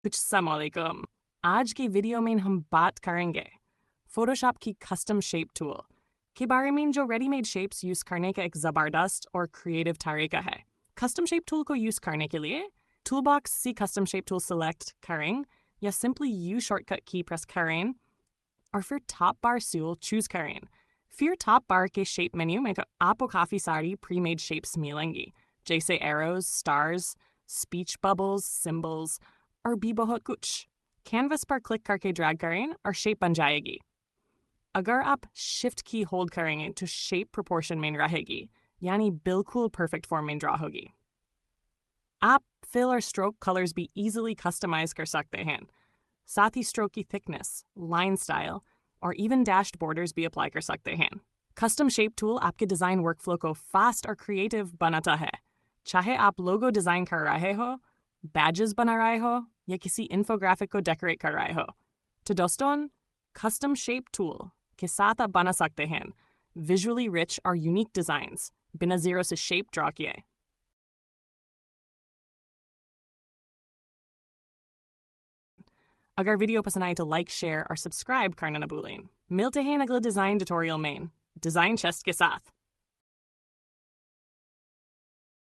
अस्सलामुअलैकुम। आज के वीडियो में हम बात करेंगे फोटोशॉप की कस्टम शेप टूल के बारे में, जो रेडीमेड शेप्स यूज़ करने का एक ज़बरदस्त और क्रिएटिव तरीका है। कस्टम शेप टूल को यूज़ करने के लिए टूल बॉक्स से कस्टम शेप टूल सेलेक्ट करें या सिंपली यू शॉर्टकट की प्रेस करें और फिर टॉप बार टूल चूज़ करें। फिर टॉप बार के शेप मेन्यू में आपको काफ़ी सारी प्री मेड शेप्स मिलेंगी, जैसे arrows, stars, speech bubbles, symbols और भी बहुत कुछ। कैनवस पर क्लिक करके ड्रैग करें और शेप बन जाएगी। अगर आप शिफ्ट की होल्ड करेंगे तो शेप प्रोपोर्शन में रहेगी, यानी बिल्कुल परफेक्ट फॉर्म में ड्रा होगी। आप फिल और स्ट्रोक कलर्स भी इजीली कस्टमाइज कर सकते हैं। साथ ही स्ट्रोक की थिकनेस, लाइन स्टाइल और इवन डैश्ड बॉर्डर्स भी अप्लाई कर सकते हैं। कस्टम शेप टूल आपके डिज़ाइन वर्कफ्लो को फास्ट और क्रिएटिव बनाता है। चाहे आप लोगो डिज़ाइन कर रहे हो, बैजेस बना रहे हो या किसी इन्फोग्राफिक को डेकोरेट कर रहे हो, तो दोस्तों, कस्टम शेप टूल के साथ आप बना सकते हैं विजुअली रिच और यूनिक डिज़ाइंस बिना जीरो से शेप ड्रॉ किए। अगर वीडियो पसंद आए तो लाइक, शेयर और सब्सक्राइब करना न भूलें। मिलते हैं अगले डिज़ाइन ट्यूटोरियल में डिज़ाइन चेस्ट के साथ।